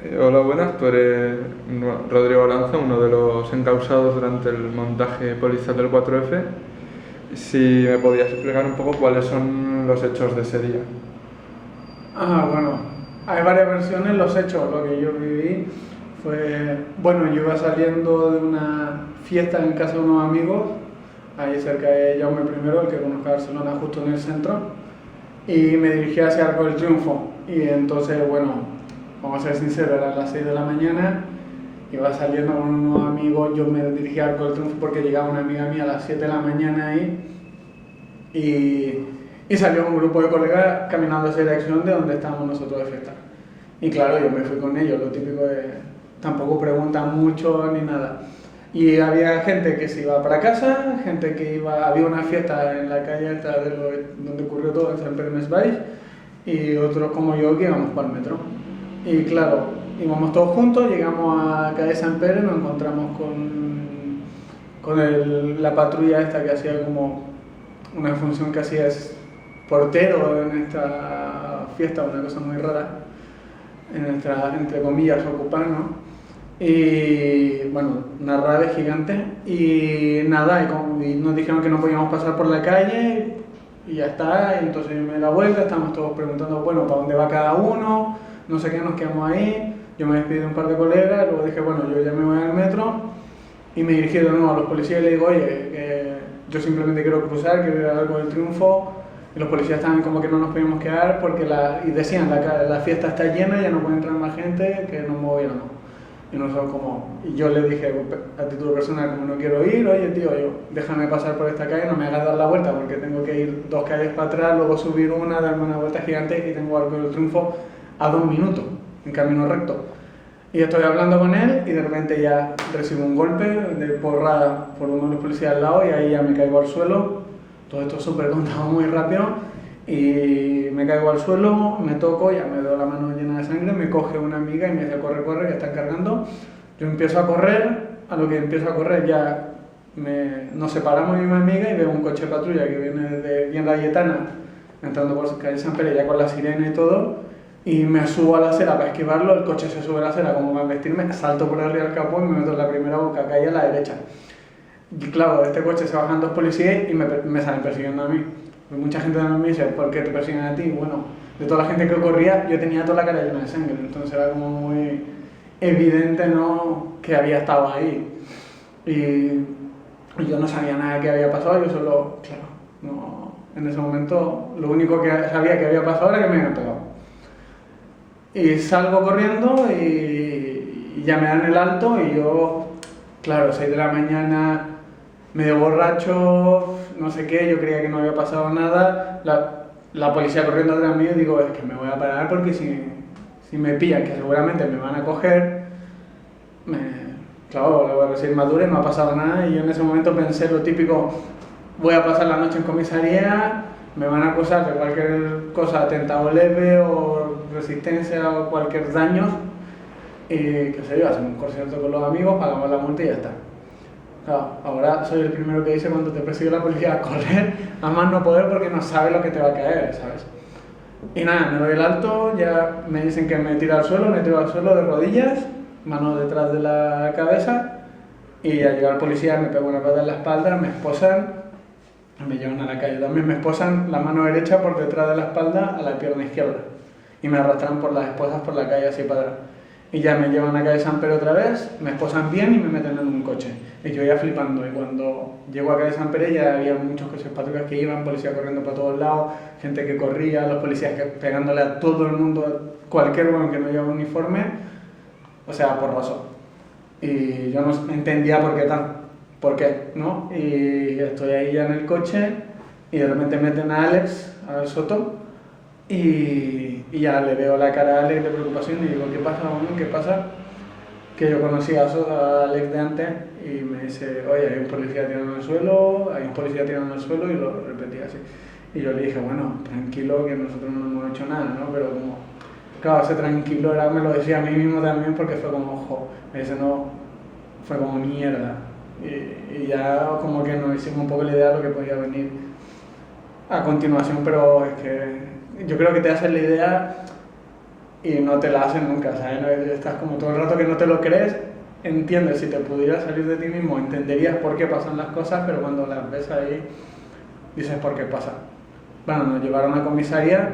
Hola, buenas. Tú eres Rodrigo Lanza, uno de los encausados durante el montaje policial del 4F. Si me podías explicar un poco cuáles son los hechos de ese día. Bueno, hay varias versiones. Los hechos, lo que yo viví fue, bueno, yo iba saliendo de una fiesta en casa de unos amigos, ahí cerca de Jaume I, el que conozco a Barcelona, justo en el centro, y me dirigí hacia Arco del Triunfo. Y entonces, bueno, vamos a ser sinceros, eran las 6 de la mañana, iba saliendo con unos amigos, yo me dirigí a Arco del Triunfo porque llegaba una amiga mía a las 7 de la mañana ahí, y salió un grupo de colegas caminando hacia la dirección de donde estábamos nosotros de fiesta. Y claro, yo me fui con ellos, lo típico de tampoco preguntan mucho ni nada. Y había gente que se iba para casa, gente que iba, había una fiesta en la calle alta donde ocurrió todo, en Sant Pere Més Baix, y otros como yo que íbamos para el metro. Y claro, íbamos todos juntos, llegamos a calle Sant Pere, nos encontramos con la patrulla esta que hacía como una función que hacía es portero en esta fiesta, una cosa muy rara, en nuestra, entre comillas, ocupar, ¿no? Y bueno, una rave gigante, y nada, y nos dijeron que no podíamos pasar por la calle, y ya está. Y entonces yo me di la vuelta, estábamos todos preguntando, bueno, ¿para dónde va cada uno? No sé qué, nos quedamos ahí, yo me despedí de un par de colegas, luego dije, bueno, yo ya me voy al metro, y me dirigí de nuevo a los policías y le digo, oye, yo simplemente quiero cruzar, quiero ir a Arco del Triunfo. Y los policías estaban como que no nos podíamos quedar porque y decían, la fiesta está llena, ya no puede entrar más gente, que nos moviéramos. Y nosotros y yo le dije a título personal, como no quiero ir, oye tío, déjame pasar por esta calle, no me hagas dar la vuelta porque tengo que ir 2 calles para atrás, luego subir una, darme una vuelta gigante, y tengo Arco del Triunfo a 2 minutos, en camino recto. Y estoy hablando con él y de repente ya recibo un golpe de porrada por uno de los policías al lado, y ahí ya me caigo al suelo. Todo esto súper contado muy rápido, y me caigo al suelo, me toco, ya me veo la mano llena de sangre, me coge una amiga y me dice, corre, corre, que están cargando. Yo empiezo a correr, a lo que empiezo a correr ya nos separamos mi amiga y veo un coche de patrulla que viene de bien Cayetana, entrando por calle Sant Pere ya con la sirena y todo, y me subo a la acera para esquivarlo, el coche se sube a la acera como para vestirme, salto por arriba del capó y me meto en la primera boca, calle a la derecha. Y claro, de este coche se bajan 2 policías y me salen persiguiendo a mí. Pues mucha gente también me dice, ¿por qué te persiguen a ti? Bueno, de toda la gente que corría, yo tenía toda la cara llena de sangre, entonces era como muy evidente, ¿no?, que había estado ahí. Y yo no sabía nada que había pasado, yo solo, claro, no, en ese momento lo único que sabía que había pasado era que me habían pegado. Y salgo corriendo y ya me dan el alto, y yo, claro, 6 de la mañana, medio borracho, no sé qué, yo creía que no había pasado nada, la policía corriendo atrás mío, y digo, es que me voy a parar porque si me pillan, que seguramente me van a coger, claro, le voy a recibir más dura y no ha pasado nada. Y yo en ese momento pensé lo típico, voy a pasar la noche en comisaría, me van a acusar de cualquier cosa, atentado leve o resistencia o cualquier daño, y qué sé yo, hacemos un concierto con los amigos, pagamos la multa y ya está. Claro, ahora soy el primero que dice cuando te persigue la policía a correr a más no poder porque no sabe lo que te va a caer, ¿sabes? Y nada, me doy el alto, ya me dicen que me tiro al suelo, me tiro al suelo de rodillas, mano detrás de la cabeza, y al llegar el policía me pego una patada en la espalda, me esposan, me llevan a la calle. También me esposan la mano derecha por detrás de la espalda a la pierna izquierda, y me arrastran por las esposas por la calle así para atrás. Y ya me llevan a calle Sant Pere otra vez, me esposan bien y me meten en un coche. Y yo ya flipando, y cuando llego a calle Sant Pere ya había muchos coches patrullas que iban, policías corriendo para todos lados, gente que corría, los policías pegándole a todo el mundo, cualquier uno que no llevaba uniforme, o sea, por razón. Y yo no entendía por qué, ¿no? Y estoy ahí ya en el coche, y de repente meten a Alex, al Soto, y ya le veo la cara a Alex de preocupación y digo, ¿qué pasa, hombre? ¿Qué pasa? Que yo conocí a Alex de antes, y me dice, oye, hay un policía tirado en el suelo, hay un policía tirado en el suelo, y lo repetía así. Y yo le dije, bueno, tranquilo, que nosotros no hemos hecho nada, ¿no? Pero como, claro, ese tranquilo me lo decía a mí mismo también, porque fue como, ojo, me dice, no, fue como mierda. Y ya como que nos hicimos un poco la idea de lo que podía venir a continuación, pero es que yo creo que te haces la idea y no te la hacen nunca, ¿sabes? No, estás como todo el rato que no te lo crees, entiendes, si te pudieras salir de ti mismo, entenderías por qué pasan las cosas, pero cuando las ves ahí, dices por qué pasa. Bueno, nos llevaron a comisaría,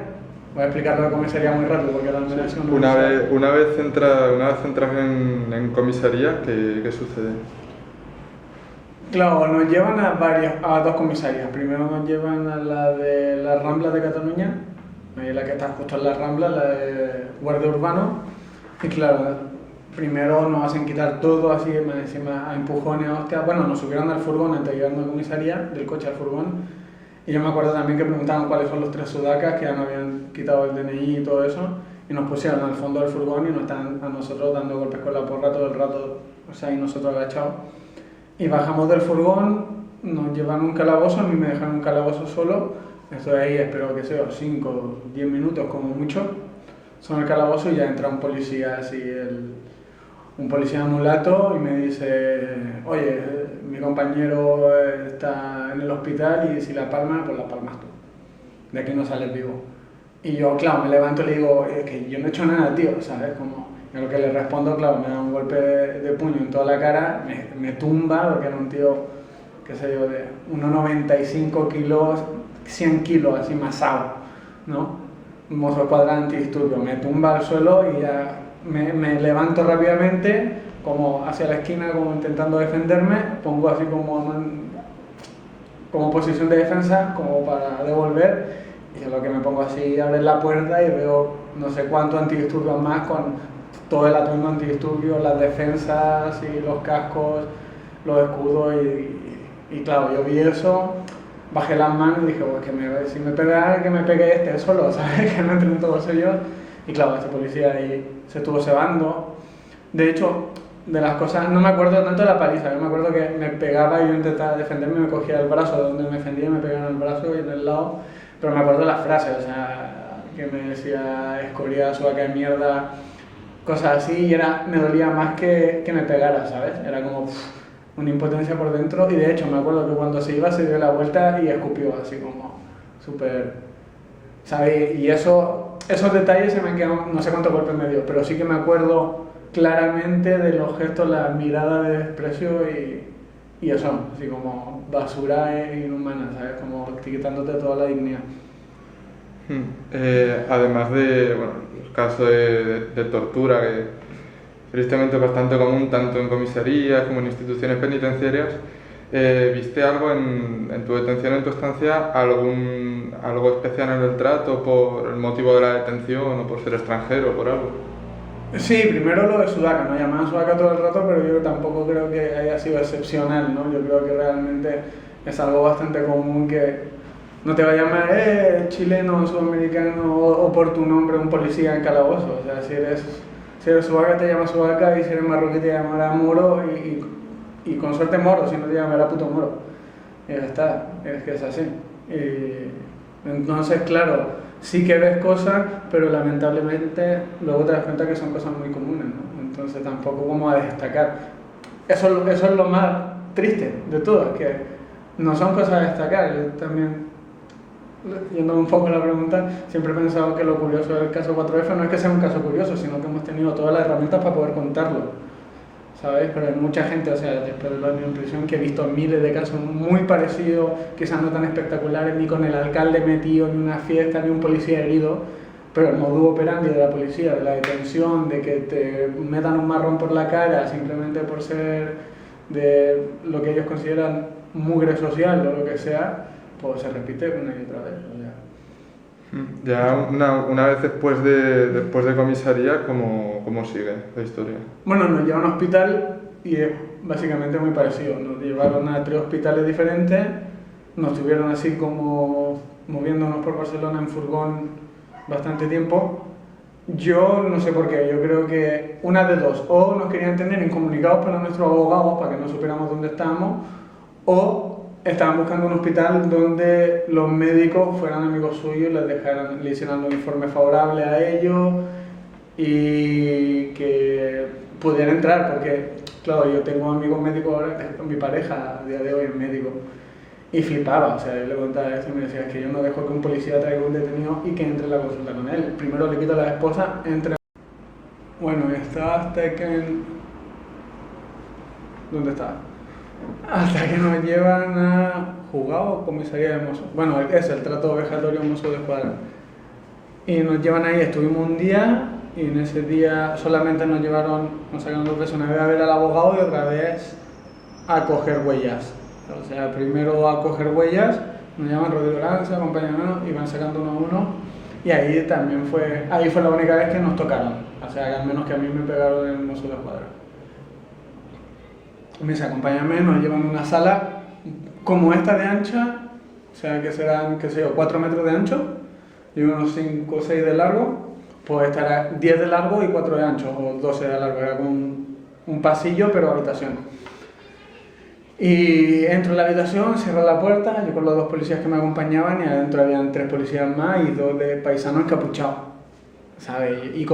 voy a explicarlo de comisaría muy rápido porque la mención no una vez entras en comisaría, ¿qué sucede? Claro, nos llevan a dos comisarías. Primero nos llevan a la de la Rambla de Cataluña, ahí la que está justo en la Rambla, la de guardia urbano. Y claro, primero nos hacen quitar todo así, encima a empujones, hostia. Bueno, nos subieron al furgón antes de llevarnos a comisaría, del coche al furgón. Y yo me acuerdo también que preguntaban cuáles son los 3 sudacas, que ya nos habían quitado el DNI y todo eso. Y nos pusieron al fondo del furgón y nos están a nosotros dando golpes con la porra todo el rato, o sea, y nosotros agachados. Y bajamos del furgón, nos llevan a un calabozo, a mí me dejan un calabozo solo. Estoy ahí, espero que sea 5 o 10 minutos como mucho. Son el calabozo y ya entra un policía así, un policía mulato, y me dice, oye, mi compañero está en el hospital y si la palma, pues la palmas tú. De aquí no sales vivo. Y yo, claro, me levanto y le digo, es que yo no he hecho nada, tío, ¿sabes? Como, y a lo que le respondo, claro, me da un golpe de puño en toda la cara, me tumba, porque era un tío, qué sé yo, de 1,95 kilos, 100 kilos, así masado, ¿no? Un mozo cuadrado antidisturbio, me tumba al suelo y ya me levanto rápidamente, como hacia la esquina, como intentando defenderme, pongo así como posición de defensa, como para devolver, y a lo que me pongo así, abrir la puerta y veo no sé cuántos antidisturbios más con todo el atuendo antidisturbios, las defensas y los cascos, los escudos y claro, yo vi eso, bajé las manos y dije, pues si me pega, que me pegue este solo, ¿sabes? Que no entre en todos ellos. Y claro, este policía ahí se estuvo cebando. De hecho, de las cosas, no me acuerdo tanto de la paliza, yo me acuerdo que me pegaba y yo intentaba defenderme, me cogía el brazo de donde me defendía, me pegaba en el brazo y en el lado, pero me acuerdo de las frases, o sea, que me decía escoria, suaca de mierda, cosas así, y me dolía más que me pegara, ¿sabes? Era como una impotencia por dentro, y de hecho me acuerdo que cuando se iba se dio la vuelta y escupió, así como súper, ¿sabes? Y esos detalles se me han quedado, no sé cuántos golpes me dio, pero sí que me acuerdo claramente de los gestos, la mirada de desprecio y eso, así como basura inhumana, ¿sabes? Como quitándote toda la dignidad. Además de los casos de tortura, que tristemente es bastante común tanto en comisarías como en instituciones penitenciarias, ¿viste algo en tu detención, en tu estancia, algo especial en el trato por el motivo de la detención o por ser extranjero o por algo? Sí, primero lo de Sudaca, nos llamaban Sudaca todo el rato, pero yo tampoco creo que haya sido excepcional, ¿no? Yo creo que realmente es algo bastante común que no te va a llamar chileno, sudamericano o por tu nombre un policía en calabozo. O sea, si eres Sudaca te llama Sudaca, y si eres marroquí te llamará Moro y con suerte Moro, si no te llamará puto Moro. Y ya está, es que es así. Entonces, claro, sí que ves cosas, pero lamentablemente luego te das cuenta que son cosas muy comunes, ¿no? Entonces tampoco vamos a destacar. Eso es lo más triste de todo, que no son cosas a destacar. Yo también, yendo un poco a la pregunta, siempre he pensado que lo curioso del caso 4F no es que sea un caso curioso, sino que hemos tenido todas las herramientas para poder contarlo, ¿sabes? Pero hay mucha gente, o sea, después de los años en prisión, que he visto miles de casos muy parecidos, quizás no tan espectaculares, ni con el alcalde metido, ni una fiesta, ni un policía herido, pero el modus operandi de la policía, de la detención, de que te metan un marrón por la cara simplemente por ser de lo que ellos consideran mugre social o lo que sea, pues se repite una y otra vez. O sea. Ya una vez después de comisaría, ¿cómo sigue la historia? Bueno, nos llevan a un hospital y es básicamente muy parecido. Nos llevaron a 3 hospitales diferentes, nos tuvieron así como moviéndonos por Barcelona en furgón bastante tiempo. Yo no sé por qué, yo creo que una de dos, o nos querían tener incomunicados para nuestros abogados para que no supiéramos dónde estábamos, o estaban buscando un hospital donde los médicos fueran amigos suyos, le hicieran los informes favorables a ellos y que pudieran entrar, porque claro, yo tengo amigos médicos ahora, mi pareja a día de hoy es médico, y flipaba, o sea, yo le contaba esto y me decía, es que yo no dejo que un policía traiga un detenido y que entre en la consulta con él. Primero le quito a la esposa, entre Bueno, estaba hasta que... ¿Dónde estaba? Hasta que nos llevan a juzgado o comisaría de Mossos. Bueno, es el trato vejatorio Mossos de Escuadra. Y nos llevan ahí, estuvimos un día y en ese día solamente nos sacaron 2 veces, una vez a ver al abogado y otra vez a coger huellas. O sea, primero a coger huellas, nos llaman Rodrigo Lanza, acompañándonos y van sacando uno a uno. Y ahí también fue la única vez que nos tocaron. O sea, que al menos que a mí me pegaron en el Mossos de Escuadra. Me dice, acompáñame, nos llevan a una sala como esta de ancha, o sea, que serán, qué sé yo, 4 metros de ancho y unos 5 o 6 de largo, pues estará 10 de largo y 4 de ancho, o 12 de largo, era como un pasillo, pero habitación. Y entro en la habitación, cierro la puerta, yo con los 2 policías que me acompañaban y adentro habían 3 policías más y 2 de paisanos encapuchados, ¿sabes? Y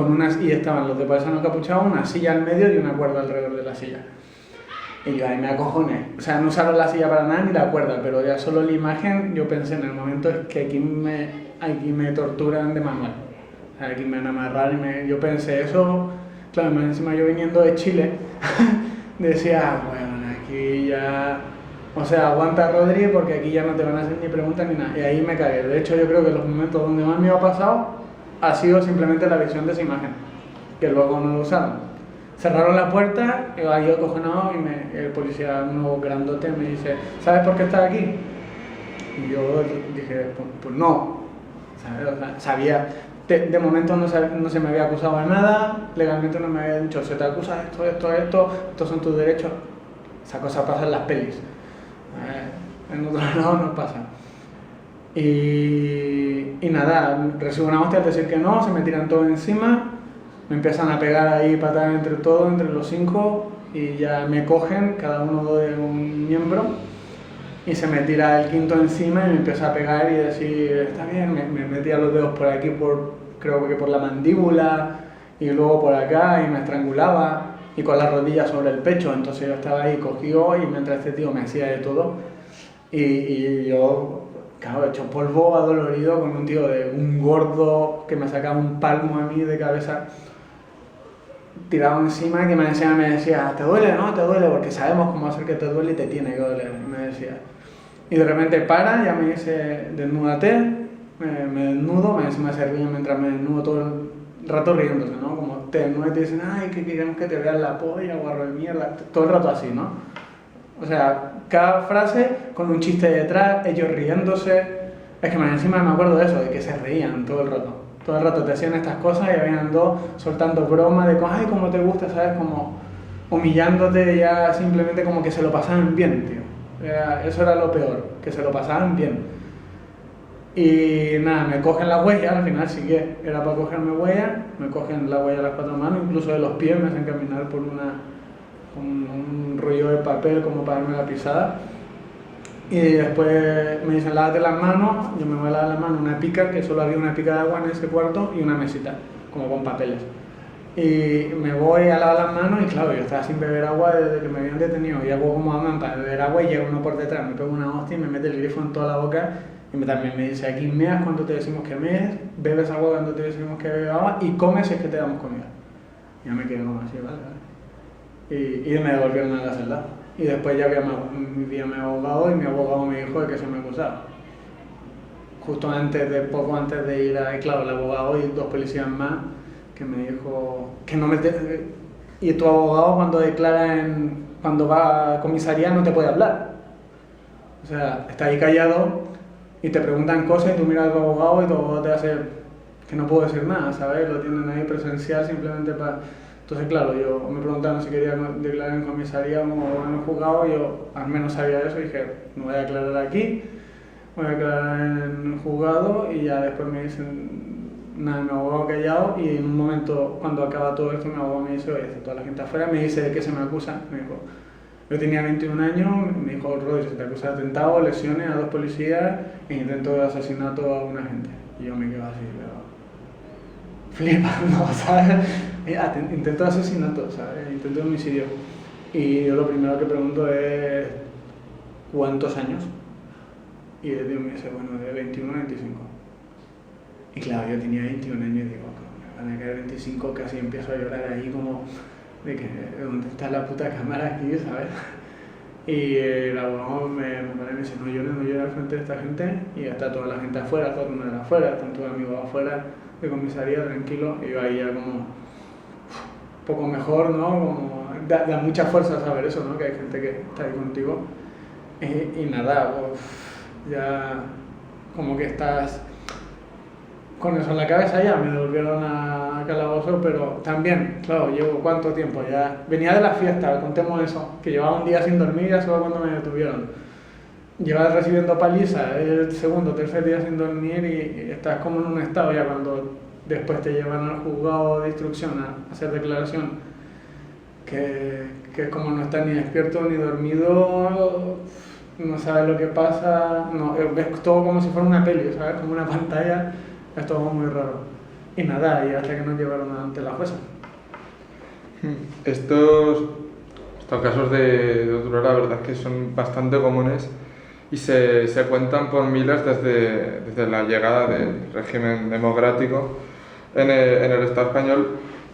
estaban los de paisanos encapuchados, una silla al medio y una cuerda alrededor de la silla. Y yo ahí me acojoné. O sea, no usaron la silla para nada ni la cuerda, pero ya solo la imagen, yo pensé en el momento es que aquí me torturan de manual. O sea, aquí me van a amarrar y yo pensé eso, claro, más encima yo viniendo de Chile, decía, bueno, aquí ya... O sea, aguanta Rodri porque aquí ya no te van a hacer ni preguntas ni nada. Y ahí me cagué. De hecho, yo creo que los momentos donde más me ha pasado ha sido simplemente la visión de esa imagen, que luego no lo usaron. Cerraron la puerta, yo ahí acojonado y el policía, uno grandote, me dice, ¿sabes por qué estás aquí? Y yo dije, pues no, ¿sabes? O sea, sabía, de momento no se me había acusado de nada, legalmente no me había dicho, se te acusa estos son tus derechos. Esa cosa pasa en las pelis, en otros lados no pasa. Y nada, recibo una hostia al decir que no, se me tiran todo encima. Me empiezan a pegar ahí patadas entre todos, entre los 5, y ya me cogen, cada uno de un miembro, y se me tira el 5.º encima y me empieza a pegar y decir, está bien, me metía los dedos por aquí, creo que por la mandíbula, y luego por acá, y me estrangulaba, y con las rodillas sobre el pecho, entonces yo estaba ahí cogido, y mientras este tío me hacía de todo, y yo... Claro, hecho polvo, adolorido, con un tío de un gordo que me sacaba un palmo a mí de cabeza tirado encima, que me decía, ¿te duele? No, te duele, porque sabemos cómo hacer que te duele y te tiene que doler, me decía. Y de repente para, ya me dice, desnúdate, me desnudo, me se ríe mientras me desnudo todo el rato riéndose, ¿no? Como te desnudas y te dicen, ay, que queremos que te vean la polla, guarro de mierda, todo el rato así, ¿no? O sea, cada frase con un chiste detrás, ellos riéndose. Es que más encima me acuerdo de eso, de que se reían todo el rato. Todo el rato te hacían estas cosas y habían 2 soltando bromas de ay, cómo te gusta, ¿sabes? Como humillándote ya simplemente como que se lo pasaban bien, tío. Eso era lo peor, que se lo pasaban bien. Y nada, me cogen la huella, al final sí que era para cogerme huella, me cogen la huella de las 4 manos, incluso de los pies me hacen caminar por un rollo de papel como para darme la pisada. Y después me dicen, lávate las manos, yo me voy a lavar las manos, una pica, que solo había una pica de agua en ese cuarto y una mesita, como con papeles. Y me voy a lavar las manos y claro, yo estaba sin beber agua desde que me habían detenido y hago como aman para beber agua y llega uno por detrás, me pega una hostia y me mete el grifo en toda la boca y también me dice, aquí meas cuando te decimos que mees, bebes agua cuando te decimos que bebes agua y comes si es que te damos comida. Y ya me quedé como así, ¿vale? Y me devolvieron a la celda. Y después ya vi a mi abogado y mi abogado me dijo de que se me acusaba. Justo poco antes de ir a... Claro, el abogado y 2 policías más que me dijo que no me... Y tu abogado cuando va a comisaría no te puede hablar. O sea, está ahí callado y te preguntan cosas y tú miras a tu abogado y tu abogado te hace que no puedo decir nada, ¿sabes? Lo tienen ahí presencial simplemente para... Entonces, claro, me preguntaron si quería declarar en comisaría o en el juzgado, yo al menos sabía eso y dije, no voy a declarar aquí, voy a declarar en el juzgado y ya después me dicen, nada, mi abogado callado y en un momento, cuando acaba todo esto, mi abogado me dice, oye, está toda la gente afuera, me dice de qué se me acusa, me dijo, yo tenía 21 años, me dijo, Rodri, se te acusa de atentado, lesiones a 2 policías e intento de asesinato a un agente. Y yo me quedo así, pero... flipando, ¿sabes? Intento de asesinato, ¿sabes? Intento de homicidio. Y yo lo primero que pregunto es ¿cuántos años? Y el tío me dice, bueno, de 21 a 25. Y claro, yo tenía 21 años y digo, van a caer 25, casi empiezo a llorar ahí como de que ¿dónde está la puta cámara aquí, ¿sabes? Y el abogado me pone y me dice, no llores al frente de esta gente, y está toda la gente afuera, todo el mundo afuera, están todos los amigos afuera de comisaría, tranquilo, y yo ahí ya como un poco mejor, ¿no? Como da mucha fuerza saber eso, ¿no? Que hay gente que está ahí contigo. Y nada, pues ya como que estás con eso en la cabeza. Ya me devolvieron a calabozo, pero también, claro, llevo cuánto tiempo ya, venía de la fiesta, contemos eso, que llevaba un día sin dormir ya solo cuando me detuvieron, llevas recibiendo paliza el segundo, tercer día sin dormir, y estás como en un estado ya cuando después te llevan al juzgado de instrucción a hacer declaración, que es como no estás ni despierto ni dormido, no sabes lo que pasa, no, ves todo como si fuera una peli, ¿sabes? Como una pantalla, es todo muy raro. Y nada, y hasta que nos llevaron ante la jueza. Estos casos de tortura, la verdad es que son bastante comunes y se cuentan por miles desde la llegada del régimen democrático en el Estado español.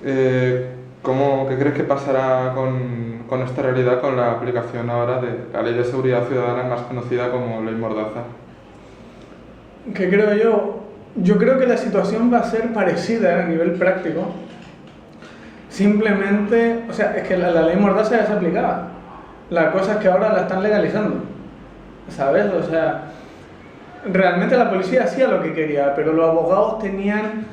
¿Qué crees que pasará con esta realidad con la aplicación ahora de la Ley de Seguridad Ciudadana, más conocida como Ley Mordaza? ¿Qué creo yo? Yo creo que la situación va a ser parecida a nivel práctico. Simplemente, o sea, es que la Ley Mordaza ya se aplicaba. La cosa es que ahora la están legalizando, ¿sabes? O sea, realmente la policía hacía lo que quería, pero los abogados tenían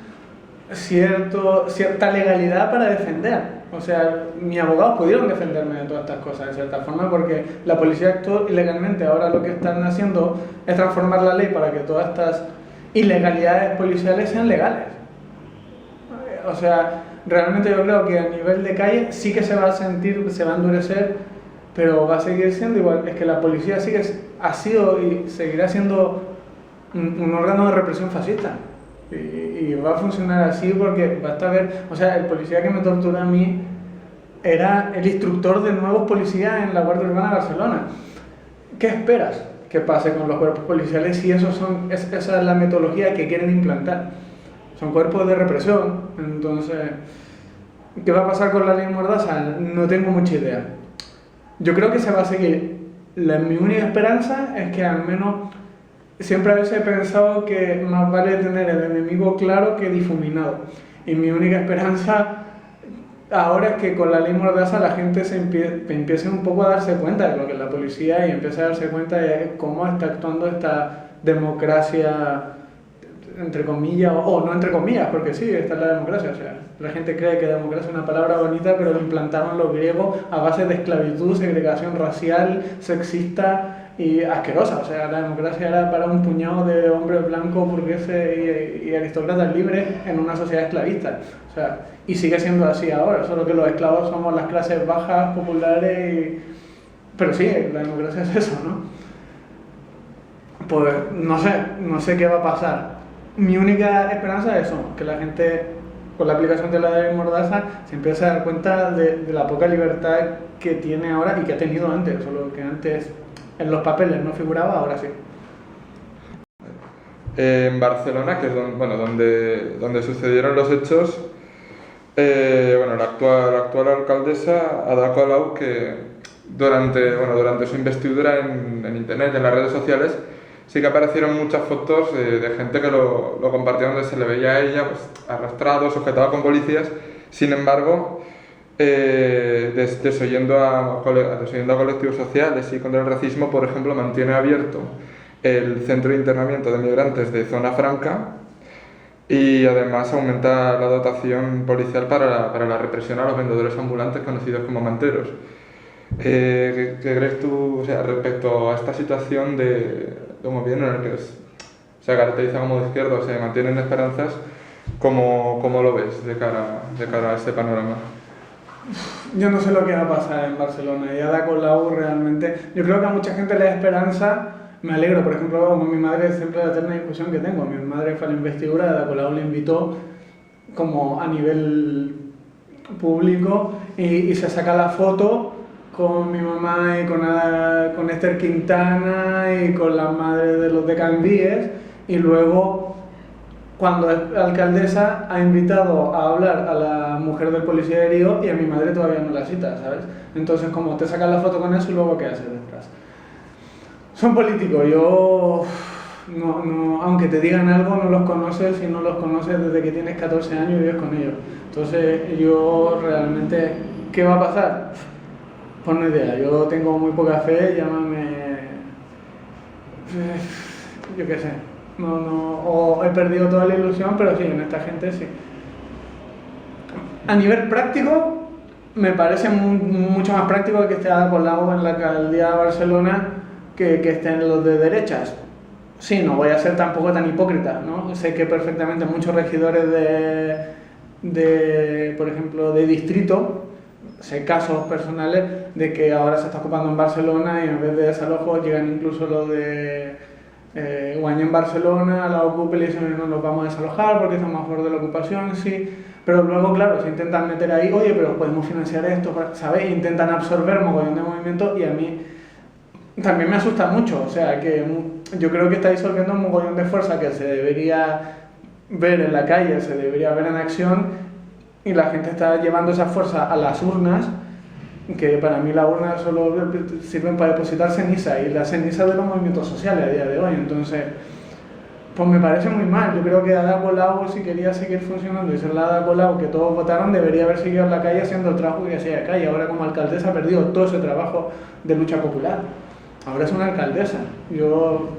cierta legalidad para defender. O sea, mis abogados pudieron defenderme de todas estas cosas de cierta forma, porque la policía actuó ilegalmente. Ahora lo que están haciendo es transformar la ley para que todas estas ilegalidades policiales sean legales. O sea, realmente yo creo que a nivel de calle sí que se va a sentir, se va a endurecer, pero va a seguir siendo igual. Es que la policía ha sido y seguirá siendo un órgano de represión fascista. Y va a funcionar así porque basta ver, o sea, el policía que me torturó a mí era el instructor de nuevos policías en la Guardia Urbana de Barcelona. ¿Qué esperas que pase con los cuerpos policiales si esa es la metodología que quieren implantar? Son cuerpos de represión. Entonces, ¿qué va a pasar con la Ley Mordaza? No tengo mucha idea. Yo creo que se va a seguir. Mi única esperanza es que al menos... Siempre a veces he pensado que más vale tener el enemigo claro que difuminado. Y mi única esperanza ahora es que con la Ley Mordaza la gente empiece un poco a darse cuenta de lo que es la policía y empiece a darse cuenta de cómo está actuando esta democracia, entre comillas, o no entre comillas, porque sí, esta es la democracia. O sea, la gente cree que democracia es una palabra bonita, pero lo implantaron los griegos a base de esclavitud, segregación racial, sexista y asquerosa. O sea, la democracia era para un puñado de hombres blancos, burgueses y aristócratas libres en una sociedad esclavista. O sea, y sigue siendo así ahora, solo que los esclavos somos las clases bajas, populares, pero sí, la democracia es eso, ¿no? Pues no sé qué va a pasar. Mi única esperanza es eso, que la gente, con la aplicación de la Ley Mordaza, se empiece a dar cuenta de la poca libertad que tiene ahora y que ha tenido antes, solo que antes en los papeles no figuraba, ahora sí. En Barcelona, que es donde sucedieron los hechos, la actual alcaldesa, Ada Colau, que durante su investidura en internet, en las redes sociales, sí que aparecieron muchas fotos de gente que lo compartía, donde se le veía a ella pues, arrastrado, sujetado con policías. Sin embargo, desoyendo a colectivos sociales y contra el racismo, por ejemplo, mantiene abierto el centro de internamiento de migrantes de Zona Franca y además aumenta la dotación policial para la represión a los vendedores ambulantes conocidos como manteros. ¿Qué crees tú, o sea, respecto a esta situación de un gobierno en el que se caracteriza como de izquierda, se mantienen esperanzas? ¿Cómo lo ves de cara a este panorama? Yo no sé lo que va a pasar en Barcelona y Ada Colau realmente, yo creo que a mucha gente le da esperanza. Me alegro, por ejemplo, como mi madre, siempre la eterna discusión que tengo. Mi madre fue a la investidura, Ada Colau le invitó como a nivel público y se saca la foto con mi mamá y con Esther Quintana y con la madre de los de Candíes, y luego cuando es alcaldesa ha invitado a hablar a la mujer del policía herido y a mi madre todavía no la cita, ¿sabes? Entonces, como te sacas la foto con eso y luego ¿qué haces detrás? Son políticos, yo... No, aunque te digan algo, no los conoces y no los conoces desde que tienes 14 años y vives con ellos. Entonces, yo realmente, ¿qué va a pasar? Pues no idea, yo tengo muy poca fe, llámame, yo qué sé, o he perdido toda la ilusión, pero sí, en esta gente sí. A nivel práctico, me parece mucho más práctico que esté Ada Colau en la alcaldía de Barcelona que estén los de derechas. Sí, no voy a ser tampoco tan hipócrita, ¿no? Sé que perfectamente muchos regidores por ejemplo, de distrito, sé casos personales de que ahora se está ocupando en Barcelona y en vez de desalojos llegan incluso los de Guañé en Barcelona, la ocupa y le dicen no los vamos a desalojar porque estamos a favor de la ocupación, sí. Pero luego, claro, se intentan meter ahí, oye, pero podemos financiar esto, ¿sabes? Intentan absorber mogollón de movimiento y a mí también me asusta mucho, o sea, que yo creo que está disolviendo un mogollón de fuerza que se debería ver en la calle, se debería ver en acción y la gente está llevando esa fuerza a las urnas, que para mí las urnas solo sirven para depositar ceniza y la ceniza de los movimientos sociales a día de hoy, entonces pues me parece muy mal. Yo creo que Ada Colau, si quería seguir funcionando y ser la Ada Colau que todos votaron, debería haber seguido en la calle haciendo el trabajo que hacía de calle. Ahora como alcaldesa ha perdido todo ese trabajo de lucha popular. Ahora es una alcaldesa. Yo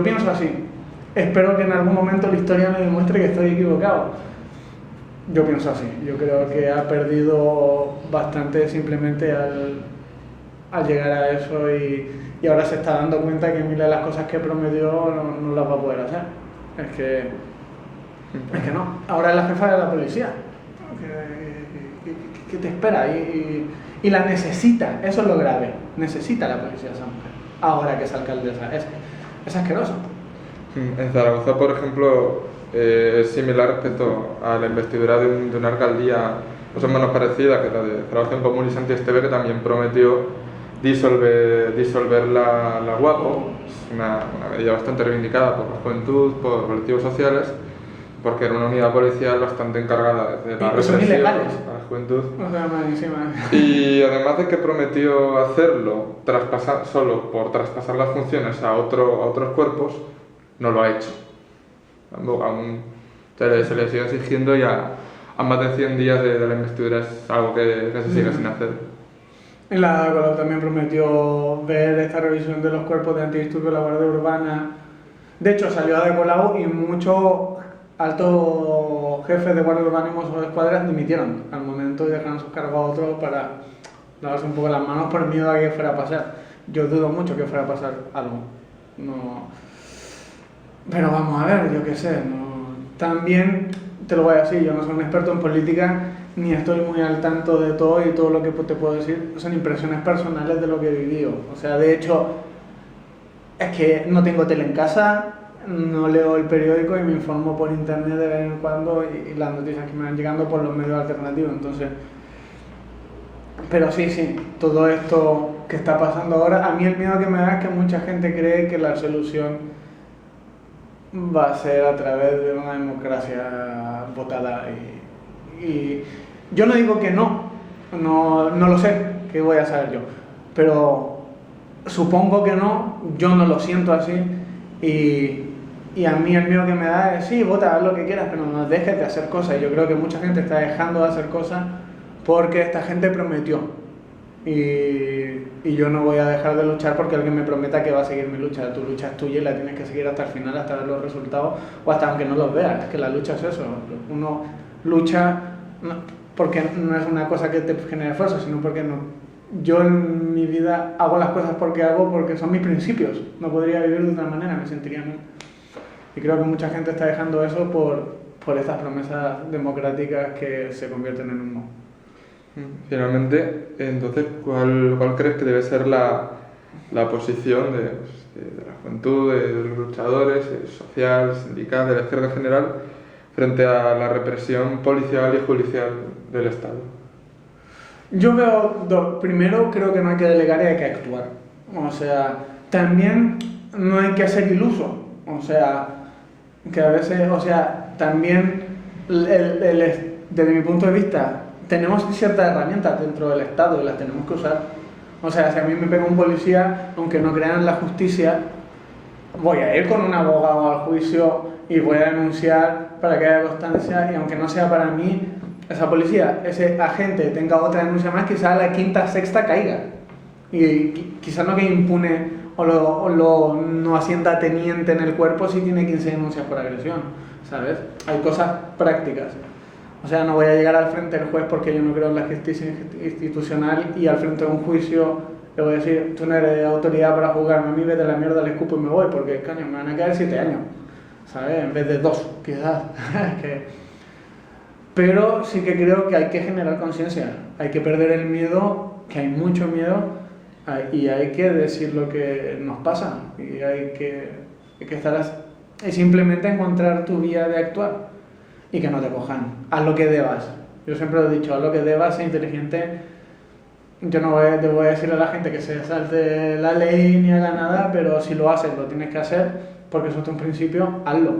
pienso así. Espero que en algún momento la historia me demuestre que estoy equivocado. Yo pienso así. Yo creo que ha perdido bastante simplemente al llegar a eso y ahora se está dando cuenta que miles de las cosas que prometió no las va a poder hacer. Es que no. Ahora es la jefa de la policía. ¿Qué te espera? Y la necesita. Eso es lo grave. Necesita la policía esa mujer. Ahora que es alcaldesa. Es asqueroso. En Zaragoza, por ejemplo, es similar respecto a la investidura de una alcaldía más o menos parecida, que la de Zaragoza en Común y Santi Esteve, que también prometió disolver la UAPO. Es una medida bastante reivindicada por la juventud, por colectivos sociales, porque era una unidad policial bastante encargada de la represión a la juventud. O sea, malísima. Y además de que prometió hacerlo solo por traspasar las funciones a otros cuerpos, no lo ha hecho. Aún se le sigue exigiendo y a más de 100 días de la investidura es algo que se sigue sin hacer. La Colau también prometió ver esta revisión de los cuerpos de antidisturbios de la Guardia Urbana. De hecho, salió Ada Colau y muchos altos jefes de Guardia Urbana y Mossos de Escuadra dimitieron al momento y dejaron sus cargos a otros para lavarse un poco las manos por miedo a que fuera a pasar. Yo dudo mucho que fuera a pasar algo. No. Pero vamos a ver, yo qué sé. También, te lo voy a decir, yo no soy un experto en política ni estoy muy al tanto de todo y todo lo que te puedo decir son impresiones personales de lo que he vivido. O sea, de hecho, es que no tengo tele en casa, no leo el periódico y me informo por internet de vez en cuando y las noticias que me van llegando por los medios alternativos. Entonces, pero sí, todo esto que está pasando ahora, a mí el miedo que me da es que mucha gente cree que la solución va a ser a través de una democracia votada y yo no digo que no lo sé, ¿qué voy a saber yo? Pero supongo que no, yo no lo siento así y a mí el miedo que me da es, sí, vota, haz lo que quieras, pero no dejes de hacer cosas. Y yo creo que mucha gente está dejando de hacer cosas porque esta gente prometió y yo no voy a dejar de luchar porque alguien me prometa que va a seguir mi lucha. Tu lucha es tuya y la tienes que seguir hasta el final, hasta ver los resultados o hasta aunque no los veas. Es que la lucha es eso, uno lucha porque no es una cosa que te genere esfuerzo, sino porque yo en mi vida hago las cosas porque son mis principios. No podría vivir de otra manera, me sentiría mal. Y creo que mucha gente está dejando eso por estas promesas democráticas que se convierten en un no. Finalmente, entonces, ¿cuál crees que debe ser la posición de la juventud, de los luchadores, social, sindical, de la izquierda en general, frente a la represión policial y judicial del Estado? Yo veo primero, creo que no hay que delegar y hay que actuar. O sea, también no hay que ser iluso. O sea, que a veces, también, desde mi punto de vista, tenemos ciertas herramientas dentro del Estado y las tenemos que usar. O sea, si a mí me pega un policía, aunque no crean en la justicia, voy a ir con un abogado al juicio y voy a denunciar para que haya constancia, y aunque no sea para mí, esa policía, ese agente tenga otra denuncia más, quizás la quinta, sexta caiga. Y quizás no quede impune o no asienta teniente en el cuerpo si tiene 15 denuncias por agresión, ¿sabes? Hay cosas prácticas. O sea, no voy a llegar al frente del juez porque yo no creo en la justicia institucional y al frente de un juicio le voy a decir, tú no eres autoridad para juzgarme, a mí vete a la mierda, le escupo y me voy, porque caño, me van a caer 7 años, ¿sabes? En vez de 2, quizás. Pero sí que creo que hay que generar conciencia, hay que perder el miedo, que hay mucho miedo, y hay que decir lo que nos pasa, y hay que estar así, y simplemente encontrar tu vía de actuar. Y que no te cojan, haz lo que debas. Yo siempre lo he dicho, haz lo que debas, sé inteligente. Yo no te voy a decir a la gente que se salte la ley ni haga nada, pero si lo haces, lo tienes que hacer, porque eso es un principio, hazlo.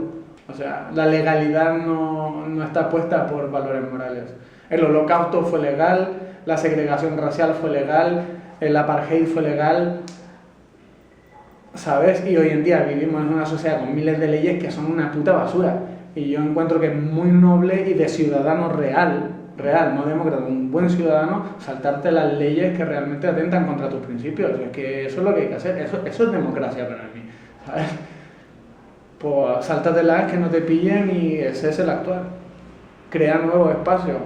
O sea, la legalidad no está puesta por valores morales. El holocausto fue legal, la segregación racial fue legal, el apartheid fue legal, ¿sabes? Y hoy en día vivimos en una sociedad con miles de leyes que son una puta basura. Y yo encuentro que es muy noble y de ciudadano real, no demócrata, un buen ciudadano, saltarte las leyes que realmente atentan contra tus principios. Es que eso es lo que hay que hacer, eso es democracia para mí, ¿sabes? Pues sáltatelas, que no te pillen, y ese es el actuar. Crear nuevos espacios.